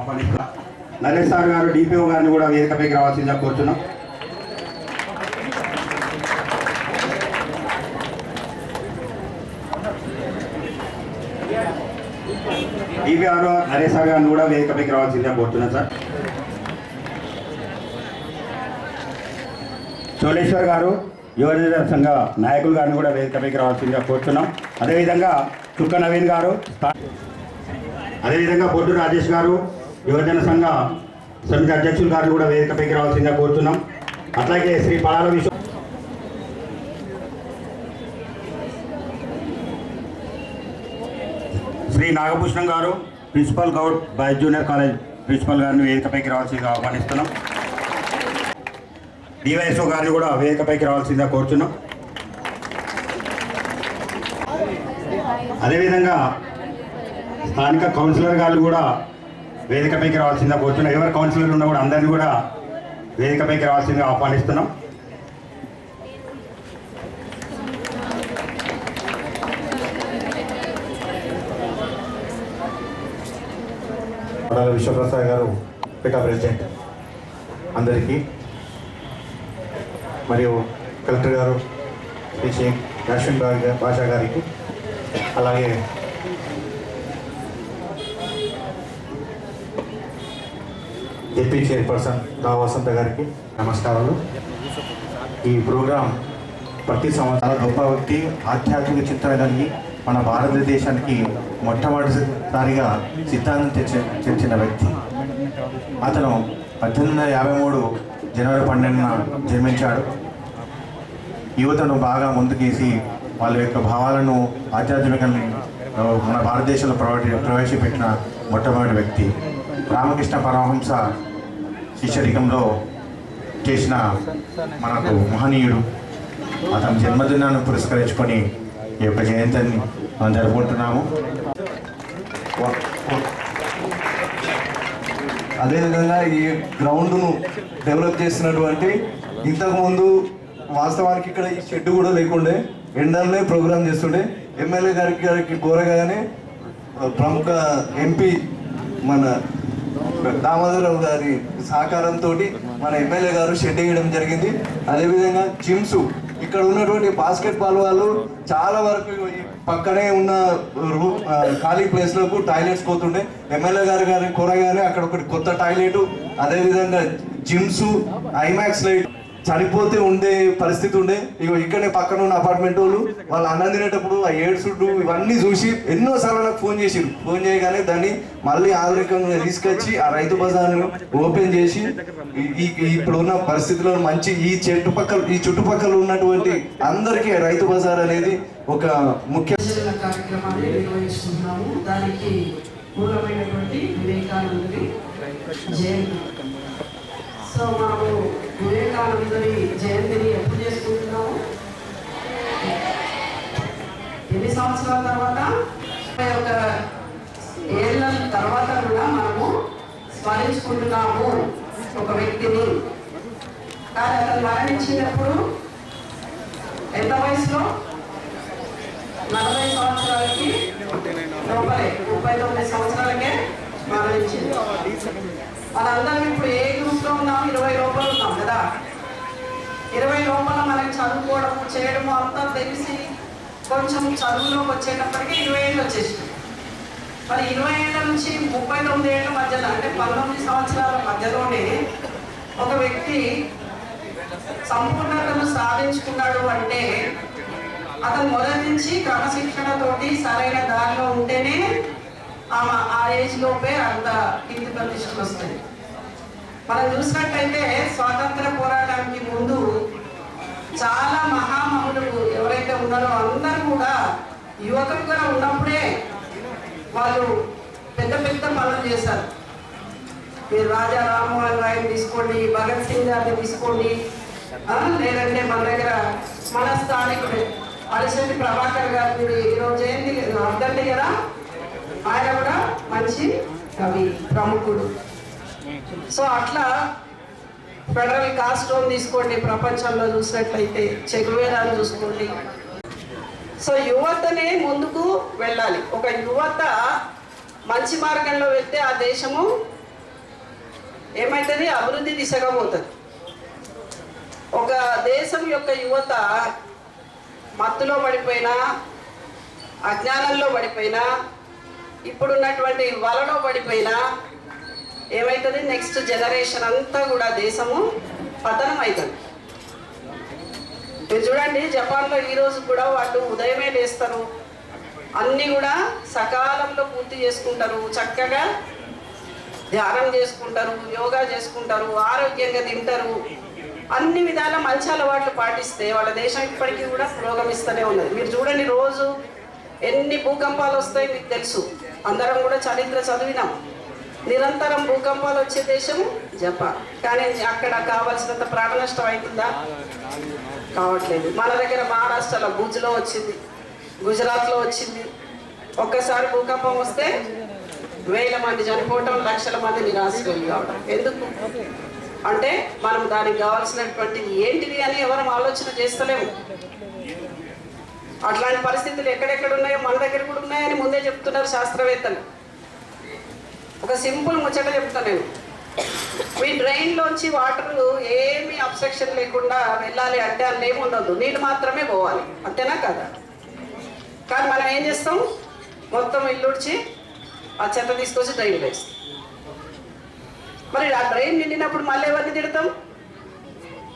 ఆహ్వానిస్తున్నాం. నరేష్ సార్ గారు డిపిఓ గారిని కూడా వేదికపైకి రావాల్సిందిగా కోరుతున్నాం. డిపిఆర్ నరేష్ సార్ గారిని కూడా వేదికపైకి రావాల్సిందిగా కోరుతున్నాం సార్. చోళేశ్వర్ గారు యువజన సంఘ నాయకులు గారిని కూడా వేదికపైకి రావాల్సిందిగా కోరుతున్నాం. అదేవిధంగా చుక్క నవీన్ గారు, అదేవిధంగా బొడ్డు రాజేష్ గారు యువజన సంఘ సమితి అధ్యక్షులు గారిని కూడా వేదికపైకి రావాల్సిందిగా కోరుతున్నాం. అట్లాగే శ్రీ పడాల విశ్వ శ్రీ నాగభూషణం గారు principal Goud boys junior college principal గారిని వేదికపైకి రావాల్సిందిగా ఆహ్వానిస్తున్నాం. డివైఎస్ఓ గారిని కూడా వేదికపైకి రావాల్సిందిగా కోరుతున్నాం. అదేవిధంగా స్థానిక కౌన్సిలర్ గారు కూడా వేదికపైకి రావాల్సిందిగా కోరుతున్నాం. ఎవరు కౌన్సిలర్ ఉన్నా కూడా అందరినీ కూడా వేదికపైకి రావాల్సిందిగా ఆహ్వానిస్తున్నాం. విశ్వప్రసాద్ గారు పిటా ప్రెసిడెంట్ అందరికీ, మరియు కలెక్టర్ గారు శ్రీ షేక్ యాస్మిన్ బాషా గారికి, అలాగే ఏపీ చైర్పర్సన్ రా వసంత గారికి నమస్కారాలు. ఈ ప్రోగ్రాం ప్రతి సంవత్సరం గొప్ప వ్యక్తి, ఆధ్యాత్మిక చింతన కలిగి మన భారతదేశానికి మొట్టమొదటిసారిగా సిద్ధాంతం తెచ్చిన వ్యక్తి. అతను 1853 జనవరి 12న జన్మించాడు. యువతను బాగా ముందుకేసి వాళ్ళ యొక్క భావాలను ఆధ్యాత్మికని మన భారతదేశంలో ప్రవేశపెట్టిన మొట్టమొదటి వ్యక్తి. రామకృష్ణ పరమహంస శిష్యరికంలో చేసిన మనకు మహనీయుడు. అతని జన్మదినాన్ని పురస్కరించుకొని ఈ యొక్క జయంతిని మనం జరుపుకుంటున్నాము. అదేవిధంగా ఈ గ్రౌండ్ను డెవలప్ చేసినటువంటి, ఇంతకుముందు వాస్తవానికి ఇక్కడ ఈ షెడ్ కూడా లేకుండే, ఎండలనే ప్రోగ్రామ్ చేస్తుండే. ఎమ్మెల్యే గారికి కోరగానే ప్రముఖ ఎంపీ మన దామోదరరావు గారి సహకారంతో మన ఎమ్మెల్యే గారు షెడ్ వేయడం జరిగింది. అదేవిధంగా జిమ్స్, ఇక్కడ ఉన్నటువంటి బాస్కెట్బాల్ వాళ్ళు చాలా వరకు పక్కనే ఉన్న ఖాళీ ప్లేస్లకు టాయిలెట్స్ పోతుండే. ఎమ్మెల్యే గారి కోరగానే అక్కడ ఒకటి కొత్త టాయిలెట్, అదేవిధంగా జిమ్స్, ఐమాక్స్ లైట్ చనిపోతే ఉండే పరిస్థితి ఉండే. ఇక్కడనే పక్కన ఉన్న అపార్ట్మెంట్ వాళ్ళు అన్నం తినేటప్పుడు ఆ ఏడ్సుడు ఇవన్నీ చూసి ఎన్నోసార్లు నాకు ఫోన్ చేయగానే దాన్ని మళ్ళీ ఆధునికంగా తీసుకొచ్చి ఆ రైతు బజార్ను ఓపెన్ చేసి ఇప్పుడు ఉన్న పరిస్థితిలో మంచి ఈ చుట్టుపక్కల ఉన్నటువంటి అందరికీ రైతు బజార్ అనేది ఒక ముఖ్య కార్యక్రమాన్ని నిర్వహిస్తున్నాము. దానికి మూలమైనటువంటి వివేకానందుని జయంతి. సో మనము వివేకానందుని జయంతిని ఎప్పుడు చేసుకుంటున్నాము? ఎన్ని సంవత్సరాల తర్వాత? 21 ఏళ్ళ తర్వాత కూడా మనము స్మరించుకుంటున్నాము ఒక వ్యక్తిని. కానీ అతను మరణించినప్పుడు ఎంత వయసులో? 40 సంవత్సరాలకి లోపలే, 39 సంవత్సరాలకే మరణించింది. మనందరం ఇప్పుడు ఏ గ్రూప్లో ఉన్నాం? 20 లోపల ఉన్నాం కదా. 20 లోపల మనకి చదువుకోవడం చేయడము అంతా తెలిసి కొంచెం చదువులోకి వచ్చేటప్పటికి 20 ఏళ్ళు వచ్చేసింది. మరి 20 ఏళ్ళ నుంచి 39 ఏళ్ళ మధ్యలో, అంటే 19 సంవత్సరాల మధ్యలోనే ఒక వ్యక్తి సంపూర్ణతను సాధించుకున్నాడు అంటే అతను మొదటి నుంచి క్రమశిక్షణతోటి సరైన దారిలో ఉంటేనే ఆ ఏజ్ లోపే అంత కీర్తి ప్రతిష్టలు వస్తాయి. మనం చూసినట్టయితే స్వాతంత్ర పోరాటానికి ముందు చాలా మహామహులు ఎవరైతే ఉన్నారో అందరూ కూడా యువకులుగా ఉన్నప్పుడే వాళ్ళు పెద్ద పెద్ద పనులు చేశారు. మీరు రాజా రామ్మోహన్ రాయ్ని తీసుకోండి, భగత్ సింగ్ గారిని తీసుకోండి, లేదంటే మన దగ్గర మన స్థానికుడు అలిశెట్టి ప్రభాకర్ గారిని ఈరోజు ఏంటి అర్థండి కదా, ఆయన కూడా మంచి కవి ప్రముఖుడు. సో అట్లా ఫెడరల్ కాస్ట్రోని తీసుకోండి, ప్రపంచంలో చూసినట్లయితే చెగువేరాలు చూసుకోండి. సో యువతనే ముందుకు వెళ్ళాలి. ఒక యువత మంచి మార్గంలో వెళ్తే ఆ దేశము ఏమవుతుంది? అభివృద్ధి దిశగా పోతుంది. ఒక దేశం యొక్క యువత మత్తులో పడిపోయినా, అజ్ఞానంలో పడిపోయినా, ఇప్పుడున్నటువంటి వలలో పడిపోయినా ఏమవుతుంది? నెక్స్ట్ జనరేషన్ అంతా కూడా దేశము పతనం అవుతుంది. మీరు చూడండి, జపాన్లో ఈరోజు కూడా వాళ్ళు ఉదయమే లేస్తారు, అన్నీ కూడా సకాలంలో పూర్తి చేసుకుంటారు, చక్కగా ధ్యానం చేసుకుంటారు, యోగా చేసుకుంటారు, ఆరోగ్యంగా తింటారు, అన్ని విధాల మంచి అలవాట్లు పాటిస్తే వాళ్ళ దేశం ఇప్పటికీ కూడా పురోగమిస్తూనే ఉన్నది. మీరు చూడండి, రోజు ఎన్ని భూకంపాలు వస్తాయి మీకు తెలుసు, అందరం కూడా చరిత్ర చదివినాం. నిరంతరం భూకంపాలు వచ్చే దేశం జపాన్. కానీ అక్కడ కావాల్సినంత ప్రాణ నష్టం అవుతుందా? కావట్లేదు. మన దగ్గర మహారాష్ట్రలో భుజ్లో వచ్చింది, గుజరాత్లో వచ్చింది. ఒక్కసారి భూకంపం వస్తే 1000 మంది చనిపోవటం, లక్షల మంది నిరాశ్రయులు కావడం. ఎందుకు అంటే మనం దానికి కావాల్సినటువంటిది ఏంటిది అని ఎవరు ఆలోచన చేస్తలేము. అట్లాంటి పరిస్థితులు ఎక్కడెక్కడ ఉన్నాయో మన దగ్గర కూడా ఉన్నాయని ముందే చెప్తున్నారు శాస్త్రవేత్తలు. ఒక సింపుల్ ముచ్చట చెప్తాను నేను. మీ డ్రైన్లోంచి వాటర్ ఏమీ అబ్స్ట్రక్షన్ లేకుండా వెళ్ళాలి అంటే అందులో ఏమి ఉండదు, నీళ్ళు మాత్రమే పోవాలి, అంతేనా కదా? కానీ మనం ఏం చేస్తాం? మొత్తం ఇల్లుడ్చి ఆ చెత్త తీసుకొచ్చి డ్రైన్ వేస్తాం. మరి ఆ డ్రైన్ నిండినప్పుడు మళ్ళీ ఎవరిని తిడతాం?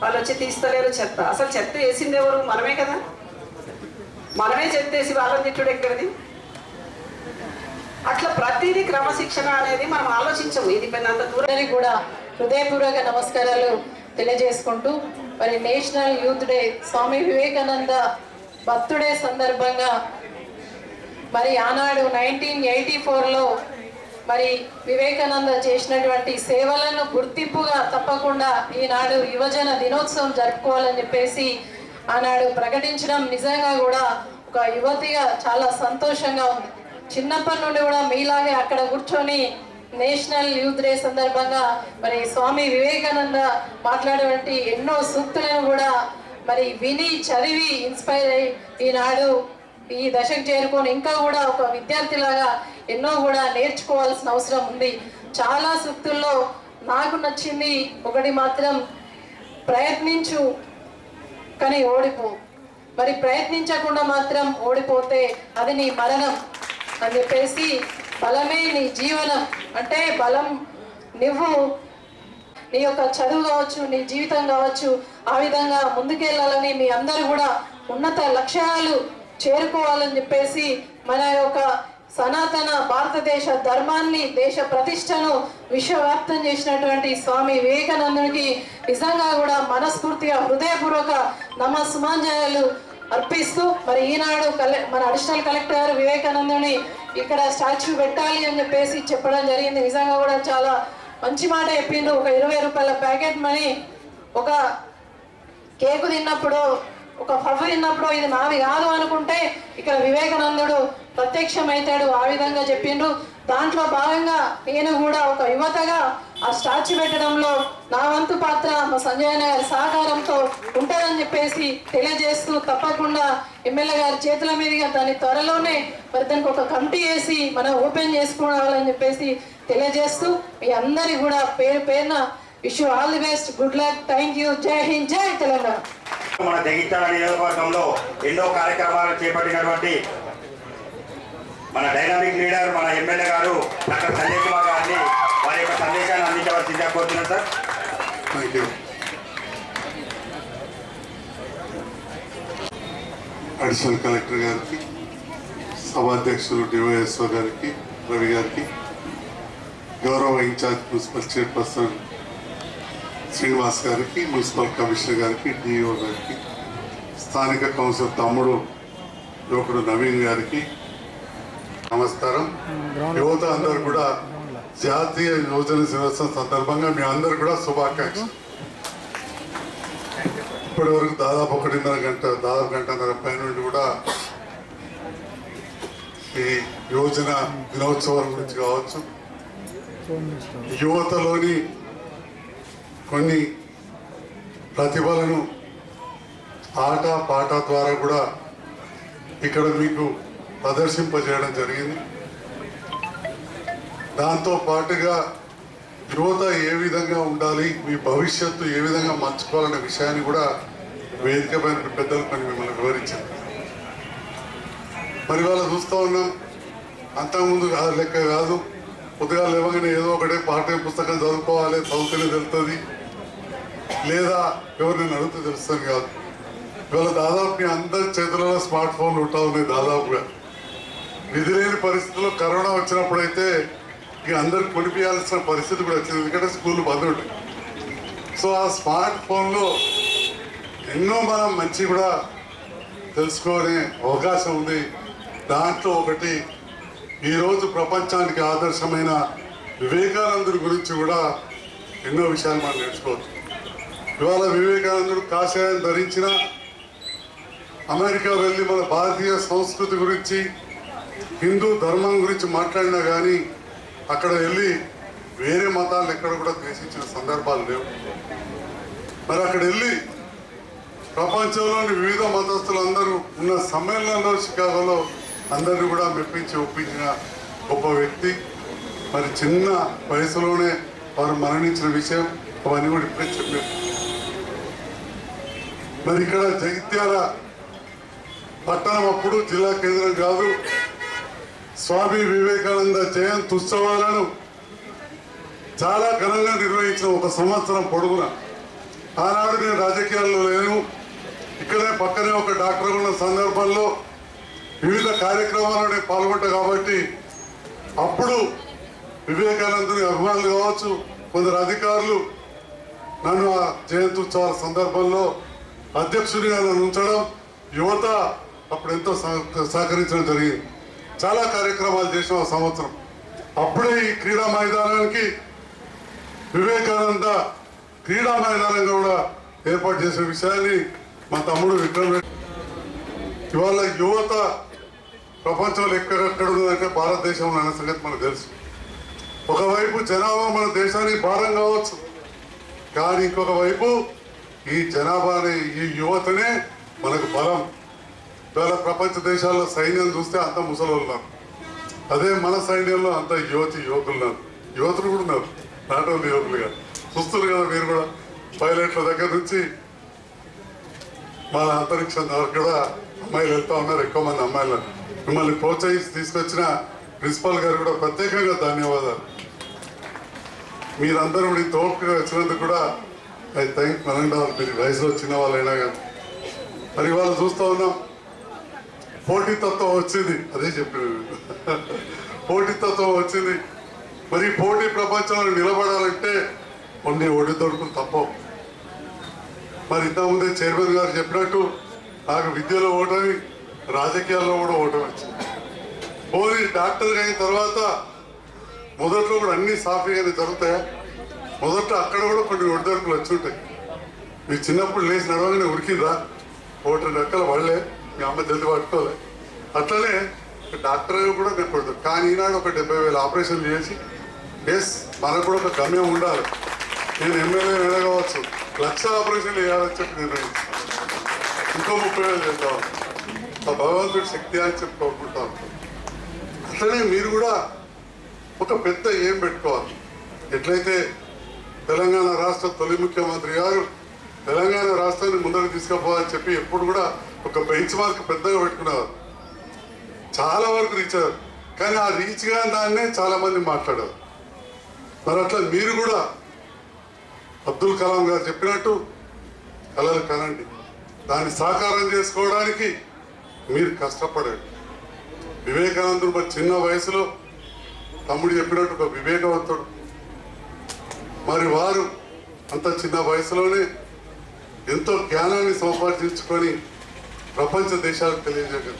వాళ్ళు వచ్చి తీస్తలేరు చెత్త. అసలు చెత్త వేసింది ఎవరు? మనమే కదా. మనమే చెత్త వేసి వాళ్ళని తిట్టుడు ఎక్కడిది? అట్లా ప్రతిదీ క్రమశిక్షణ అనేది మనం ఆలోచించము. ఇది పెద్దంత దూరం కూడా హృదయపూర్వక నమస్కారాలు తెలియజేసుకుంటూ, మరి national youth day Swami Vivekananda birthday సందర్భంగా మరి ఆనాడు 1984లో మరి వివేకానంద చేసినటువంటి సేవలను గుర్తింపుగా తప్పకుండా ఈనాడు యువజన దినోత్సవం జరుపుకోవాలని చెప్పేసి ఆనాడు ప్రకటించడం నిజంగా కూడా ఒక యువతిగా చాలా సంతోషంగా ఉంది. చిన్నప్పటి నుండి కూడా మీలాగే అక్కడ కూర్చొని నేషనల్ యూత్ డే సందర్భంగా మరి స్వామి వివేకానంద మాట్లాడేటువంటి ఎన్నో సూక్తులను కూడా మరి విని చదివి ఇన్స్పైర్ అయ్యి ఈనాడు ఈ దశకు చేరుకొని ఇంకా కూడా ఒక విద్యార్థిలాగా ఎన్నో కూడా నేర్చుకోవాల్సిన అవసరం ఉంది. చాలా సూక్తుల్లో నాకు నచ్చింది ఒకటి మాత్రం, ప్రయత్నించు కానీ ఓడిపో. మరి ప్రయత్నించకుండా మాత్రం ఓడిపోతే అది నీ మరణం అని చెప్పేసి, బలమే నీ జీవనం అంటే బలం నువ్వు నీ యొక్క చదువు కావచ్చు, నీ జీవితం కావచ్చు, ఆ విధంగా ముందుకెళ్ళాలని మీ అందరూ కూడా ఉన్నత లక్ష్యాలు చేరుకోవాలని చెప్పేసి మన యొక్క సనాతన భారతదేశ ధర్మాన్ని, దేశ ప్రతిష్టను విశ్వవ్యాప్తం చేసినటువంటి స్వామి వివేకానందునికి నిజంగా కూడా మనస్ఫూర్తిగా హృదయపూర్వక నమస్సుమాంజలు అర్పిస్తూ, మరి ఈనాడు మన అడిషనల్ కలెక్టర్ గారు వివేకానందుని ఇక్కడ స్టాచ్యూ పెట్టాలి అని చెప్పేసి చెప్పడం జరిగింది. నిజంగా కూడా చాలా మంచి మాట చెప్పిండు. ఒక 20 రూపాయల ప్యాకెట్ మనీ ఒక కేకు తిన్నప్పుడు, ఒక పఫ్ తిన్నప్పుడు ఇది నాది కాదు అనుకుంటే ఇక్కడ వివేకానందుడు ప్రత్యక్షమవుతాడు, ఆ విధంగా చెప్పిండు. దాంట్లో భాగంగా నేను కూడా ఒక యువతగా ఆ స్టాచ్యూ పెట్టడంలో నా వంతు పాత్ర మా సంజయ్ గారి సహకారంతో ఉంటుందని చెప్పేసి తెలియజేస్తూ, తప్పకుండా ఎమ్మెల్యే గారి చేతుల మీదుగా దాన్ని త్వరలోనే మరి దానికి ఒక కమిటీ వేసి మనం ఓపెన్ చేసుకోవాలని చెప్పేసి తెలియజేస్తూ, మీ అందరి కూడా పేరు పేరున wish you all the best, good luck, thank you, జై హింద్, జై తెలంగాణ. మన జగిత్యాల నియోజకవర్గంలో ఎన్నో కార్యక్రమాలు చేపట్టినటువంటి మన డైనామిక్ లీడర్ మన ఎమ్మెల్యే గారు డాక్టర్ సంజయ్ కుమార్ గారిని వారి యొక్క సందేశాన్ని అందించవలసిందిగా కోరుతున్నాను sir. Thank you. Additional collector గారికి, సభాధ్యక్షులు డివైఎస్ఓ గారికి, రవి గారికి, గౌరవ ఇన్ఛార్జ్ మున్సిపల్ చైర్పర్సన్ శ్రీనివాస్ గారికి, మున్సిపల్ కమిషనర్ గారికి, డిఓ గారికి, స్థానిక కౌన్సిలర్ తమ్ముడు యువకుడు నవీన్ గారికి నమస్కారం. యువత అందరూ కూడా జాతీయ యువజన దినోత్సవం సందర్భంగా మీ అందరు కూడా శుభాకాంక్షలు. ఇప్పటి వరకు దాదాపు 1.5 గంటన్నర పై నుండి కూడా ఈ యువజన దినోత్సవం గురించి కావచ్చు, యువతలోని కొన్ని ప్రతిభలను ఆట పాట ద్వారా కూడా ఇక్కడ మీకు ప్రదర్శింపజేయడం జరిగింది. దాంతో పాటుగా యువత ఏ విధంగా ఉండాలి, మీ భవిష్యత్తు ఏ విధంగా మర్చుకోవాలనే విషయాన్ని కూడా వేదిక పైన పెద్దలు కొన్ని మిమ్మల్ని వివరించారు. మరి వాళ్ళ చూస్తూ ఉన్నాం, అంతకుముందు లెక్క కాదు, కొద్దిగా లేవగానే ఏదో ఒకటే పాఠ్య పుస్తకం చదువుకోవాలి, చదువుతూనే తెలుస్తుంది, లేదా ఎవరిని అడిగితే తెలుస్తుంది కాదు. ఇవాళ దాదాపు మీ అందరి చేతులలో స్మార్ట్ ఫోన్లు ఉంటా ఉన్నాయి. దాదాపుగా విధి లేని పరిస్థితుల్లో కరోనా వచ్చినప్పుడైతే ఇక అందరికి కొనిపించాల్సిన పరిస్థితి కూడా వచ్చింది, ఎందుకంటే స్కూల్ బంద్ ఉంటాయి. సో ఆ స్మార్ట్ ఫోన్లో ఎన్నో మనం మంచి కూడా తెలుసుకునే అవకాశం ఉంది. దాంట్లో ఒకటి ఈరోజు ప్రపంచానికి ఆదర్శమైన వివేకానందుడి గురించి కూడా ఎన్నో విషయాలు మనం నేర్చుకోవచ్చు. ఇవాళ వివేకానందుడు కాషాయం ధరించిన, అమెరికా వెళ్ళి మన భారతీయ సంస్కృతి గురించి, హిందూ ధర్మం గురించి మాట్లాడినా కానీ అక్కడ వెళ్ళి వేరే మతాలను ఎక్కడ కూడా ద్వేషించిన సందర్భాలు లేవు. మరి అక్కడ వెళ్ళి ప్రపంచంలోని వివిధ మతస్థులందరూ ఉన్న సమ్మేళనంలో షికాగోలో అందరినీ కూడా మెప్పించి ఒప్పించిన గొప్ప వ్యక్తి. మరి చిన్న వయసులోనే వారు మరణించిన విషయం అవన్నీ కూడా ఇప్పుడే చెప్పారు. మరి ఇక్కడ జగిత్యాల పట్టణం అప్పుడు జిల్లా కేంద్రం కాదు, స్వామి వివేకానంద జయంతి ఉత్సవాలను చాలా ఘనంగా నిర్వహించిన ఒక సంవత్సరం పొడుగున. ఆనాడు నేను రాజకీయాల్లో లేను, ఇక్కడే పక్కనే ఒక డాక్టర్ ఉన్న సందర్భంలో వివిధ కార్యక్రమాల్లో నేను పాల్గొంటా కాబట్టి అప్పుడు వివేకానందుని అభిమానులు కావచ్చు, కొందరు అధికారులు నన్ను ఆ జయంతి ఉత్సవాల సందర్భంలో అధ్యక్షుడిగా నన్ను ఉంచడం, యువత అప్పుడు ఎంతో సహకరించడం జరిగింది. చాలా కార్యక్రమాలు చేసిన ఆ సంవత్సరం. అప్పుడే ఈ క్రీడా మైదానానికి వివేకానంద క్రీడా మైదానంగా కూడా ఏర్పాటు చేసిన విషయాన్ని మా తమ్ముడు విక్రమ్ రెడ్డి. ఇవాళ యువత ప్రపంచంలో ఎక్కడెక్కడ ఉన్నదంటే భారతదేశంలో అనే సంగతి మనకు తెలుసు. ఒకవైపు జనాభా మన దేశానికి భారం కావచ్చు, కానీ ఇంకొక వైపు ఈ జనాభాని, ఈ యువతనే మనకు బలం. ఇవాళ ప్రపంచ దేశాల్లో సైన్యం చూస్తే అంత ముసలి ఉన్నారు, అదే మన సైన్యంలో అంత యువకులు ఉన్నారు. యువతులు కూడా ఉన్నారు, నాట్ ఓన్లీ యువకులుగా చూస్తున్నారు కదా మీరు కూడా. పైలట్ల దగ్గర నుంచి మన అంతరిక్షం వరకు కూడా అమ్మాయిలు వెళ్తా ఉన్నారు, ఎక్కువ మంది అమ్మాయిలు. మిమ్మల్ని ప్రోత్సహించి తీసుకొచ్చిన ప్రిన్సిపాల్ గారు కూడా ప్రత్యేకంగా ధన్యవాదాలు. మీరందరూ మీ తోపుగా వచ్చినందుకు కూడా ఐ థ్యాంక్ మనండాలి. మీరు వయసులో చిన్న వాళ్ళైనా కానీ మరి ఇవాళ చూస్తూ ఉన్నాం, పోటీతత్వం వచ్చింది. అదే చెప్పిన పోటీతత్వం వచ్చింది. మరి పోటీ ప్రపంచంలో నిలబడాలంటే కొన్ని ఒడిదొడుకులు తప్పవు. మరి ఇంతకుముందే చైర్మన్ గారు చెప్పినట్టు నాకు విద్యలో ఓటమి, రాజకీయాల్లో కూడా ఓటమి వచ్చింది. పోనీ డాక్టర్గా అయిన తర్వాత మొదట్లో కూడా అన్ని సాఫీగానే జరుగుతాయా? మొదట్లో అక్కడ కూడా కొన్ని ఒడిదొడుకులు వచ్చి ఉంటాయి. మీరు చిన్నప్పుడు లేచి నడవగానే ఉరికిందా, ఓటర్ రెక్కలు పడలే, మీ అమ్మ జల్ది పట్టుకోలే. అట్లనే డాక్టర్ కూడా కనపడదు. కానీ ఈనాడు ఒక 70,000 ఆపరేషన్లు చేసి ఎస్ మనకు కూడా ఒక గమ్యం ఉండాలి. నేను ఎమ్మెల్యే ఎడగవచ్చు, 1,00,000 ఆపరేషన్లు వేయాలని చెప్పి నిర్ణయించి ఇంకో 30,000 చేద్దాం. ఆ భగవంతుడి శక్తి అని చెప్పి కోరుకుంటాను. అట్లనే మీరు కూడా ఒక పెద్ద ఏం పెట్టుకోవాలి. ఎట్లయితే తెలంగాణ రాష్ట్ర తొలి ముఖ్యమంత్రి గారు తెలంగాణ రాష్ట్రాన్ని ముందరకు తీసుకుపోవాలని చెప్పి ఎప్పుడు కూడా ఒక బెంచ్ మార్క్ పెద్దగా పెట్టుకున్నారు. చాలా వరకు రీచ్ అయ్యారు, కానీ ఆ రీచ్గా దాన్నే చాలా మంది మాట్లాడారు. మరి అట్లా మీరు కూడా అబ్దుల్ కలాం గారు చెప్పినట్టు కలలు కనండి, దాన్ని సాకారం చేసుకోవడానికి మీరు కష్టపడండి. వివేకానందుడు మరి చిన్న వయసులో తమ్ముడు చెప్పినట్టు ఒక వివేకవంతుడు. మరి వారు అంత చిన్న వయసులోనే ఎంతో జ్ఞానాన్ని సంపాదించుకొని ప్రపంచ దేశాలకు తెలియజేయగలరు.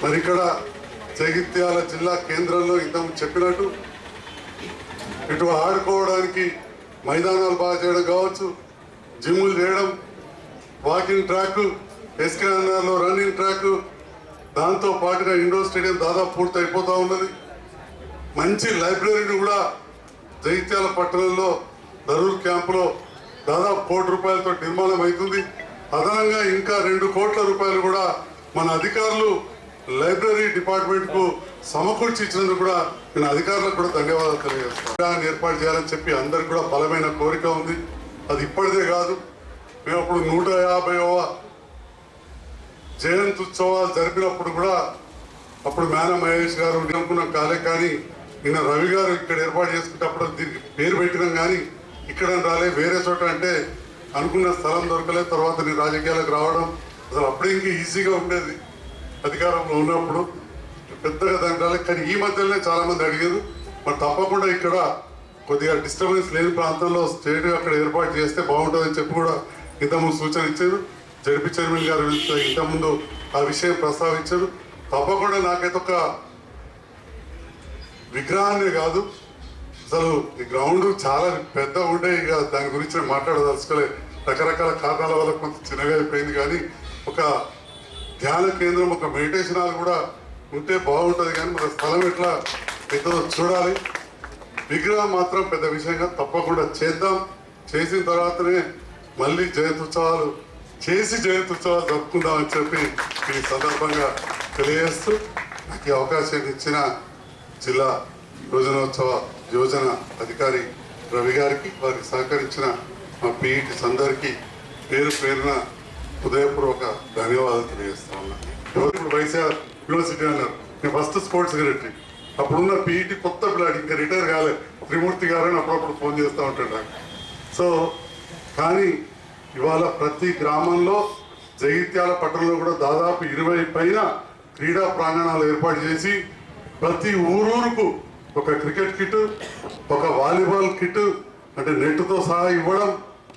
మరి ఇక్కడ జగిత్యాల జిల్లా కేంద్రంలో ఇంతకు చెప్పినట్టు ఇటు ఆడుకోవడానికి మైదానాలు బాగా చేయడం కావచ్చు, జిమ్ములు చేయడం, వాకింగ్ ట్రాక్, ఎస్కేఎన్ఆర్లో రన్నింగ్ ట్రాక్, దాంతో పాటుగా ఇండోర్ స్టేడియం దాదాపు పూర్తి అయిపోతూ ఉన్నది. మంచి లైబ్రరీని కూడా జగిత్యాల పట్టణంలో దరూర్ క్యాంపులో దాదాపు ₹1 కోటి నిర్మాణం అవుతుంది. అదనంగా ఇంకా ₹2 కోట్ల కూడా మన అధికారులు లైబ్రరీ డిపార్ట్మెంట్ కు సమకూర్చి ఇచ్చినందుకు కూడా నేను అధికారులకు కూడా ధన్యవాదాలు తెలియజేస్తాను. ఏర్పాటు చేయాలని చెప్పి అందరికి కూడా బలమైన కోరిక ఉంది. అది ఇప్పటిదే కాదు, మేము అప్పుడు 150వ జయంతి ఉత్సవాలు జరిపినప్పుడు కూడా అప్పుడు మేన మహేష్ గారు అనుకున్నాం కాలే, కానీ నిన్న రవి గారు ఇక్కడ ఏర్పాటు చేసుకునేటప్పుడు దీనికి పేరు పెట్టినాం, కానీ ఇక్కడ రాలే వేరే చోట అంటే అనుకున్న స్థలం దొరకలేదు. తర్వాత నేను రాజకీయాలకు రావడం అసలు అప్పుడే ఇంకా ఈజీగా ఉండేది అధికారంలో ఉన్నప్పుడు, పెద్దగా దానికి రాలేదు. కానీ ఈ మధ్యలోనే చాలా మంది అడిగారు, మరి తప్పకుండా ఇక్కడ కొద్దిగా డిస్టర్బెన్స్ లేని ప్రాంతంలో స్టేట్ అక్కడ ఏర్పాటు చేస్తే బాగుంటుందని చెప్పి కూడా ఇంతకుముందు సూచన ఇచ్చారు. జడ్పీ చైర్మన్ గారు ఇంతకుముందు ఆ విషయం ప్రస్తావించారు. తప్పకుండా నాకైతే ఒక విగ్రహాన్ని కాదు, అసలు ఈ గ్రౌండ్ చాలా పెద్ద ఉండే, ఇక దాని గురించి మాట్లాడదలుచుకోలే. రకరకాల కారణాల వల్ల కొంత చిన్నగా అయిపోయింది, కానీ ఒక ధ్యాన కేంద్రం, ఒక మెడిటేషన్ హాల్ కూడా ఉంటే బాగుంటుంది. కానీ మన స్థలం ఎట్లా పెద్దదో చూడాలి. విగ్రహం మాత్రం పెద్ద విషయంగా తప్పకుండా చేద్దాం. చేసిన తర్వాతనే మళ్ళీ జయంతి ఉత్సవాలు జరుపుకుందామని చెప్పి ఈ సందర్భంగా తెలియజేస్తూ నాకు ఈ అవకాశం ఇచ్చిన జిల్లా యోజన అధికారి రవి గారికి, వారికి సహకరించిన మా పీఈటీస్ అందరికీ పేరు పేరున హృదయపూర్వక ధన్యవాదాలు తెలియజేస్తా ఉన్నా. ఇప్పుడు వైఎస్ఆర్ యూనివర్సిటీ అన్నారు, నేను ఫస్ట్ స్పోర్ట్స్ సెక్రటరీ, అప్పుడున్న పీఈటీ కొత్త పిల్లాడు, ఇంకా రిటైర్ కాలేదు, త్రిమూర్తి గారు అని అప్పుడప్పుడు ఫోన్ చేస్తూ ఉంటాడు. సో కానీ ఇవాళ ప్రతి గ్రామంలో, జగిత్యాల పట్టణంలో కూడా దాదాపు 20 పైన క్రీడా ప్రాంగణాలు ఏర్పాటు చేసి ప్రతి ఊరూరుకు ఒక క్రికెట్ కిట్, ఒక వాలీబాల్ కిట్ అంటే నెట్తో సహా ఇవ్వడం,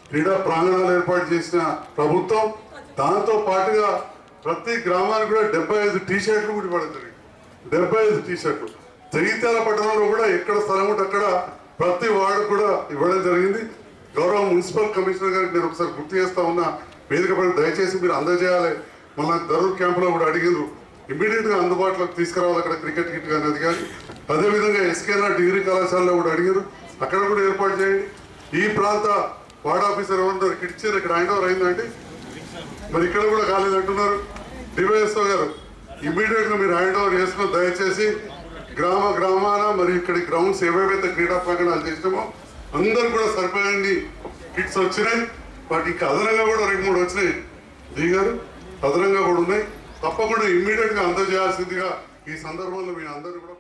క్రీడా ప్రాంగణాలు ఏర్పాటు చేసిన ప్రభుత్వం. దాంతో పాటుగా ప్రతి గ్రామానికి కూడా 75 టీ-షర్ట్లు కూడా ఇవ్వడం జరిగింది. 75 టీ-షర్ట్లు. జగిత్యాల పట్టణంలో కూడా ఎక్కడ స్థలం ఉంటే అక్కడ ప్రతి వార్డు కూడా ఇవ్వడం జరిగింది. గౌరవ మున్సిపల్ కమిషనర్ గారికి నేను ఒకసారి గుర్తు చేస్తా ఉన్నా, వేదిక పైన దయచేసి మీరు అందజేయాలి. మళ్ళీ దరూర్ క్యాంపులో కూడా అడిగారు, ఇమ్మీడియట్గా అందుబాటులోకి తీసుకురావాలి అక్కడ క్రికెట్ కిట్ కానీ అది కానీ. అదేవిధంగా ఎస్కేఆర్ డిగ్రీ కళాశాలలో కూడా అడిగారు, అక్కడ కూడా ఏర్పాటు చేయండి. ఈ ప్రాంత వార్డ్ ఆఫీసర్ ఎవరు ఇచ్చారు, ఇక్కడ హ్యాండ్ ఓవర్ అయిందండి, మరి ఇక్కడ కూడా కాలేదంటున్నారు. డివైఎస్ఓ గారు ఇమ్మీడియట్గా మీరు హ్యాండ్ ఓవర్ చేసుకుని దయచేసి గ్రామాన మరి ఇక్కడ గ్రౌండ్స్ ఏవేవైతే క్రీడా ప్రాంగణాలు చేసినామో అందరు కూడా సరిపోయండి కిట్స్ వచ్చినాయి. వాటి ఇంకా అదనంగా కూడా 2-3 వచ్చినాయి దిగారు, అదనంగా కూడా ఉన్నాయి. తప్పకుండా ఇమ్మీడియట్గా అందజేయాల్సిందిగా ఈ సందర్భంలో మీ అందరూ కూడా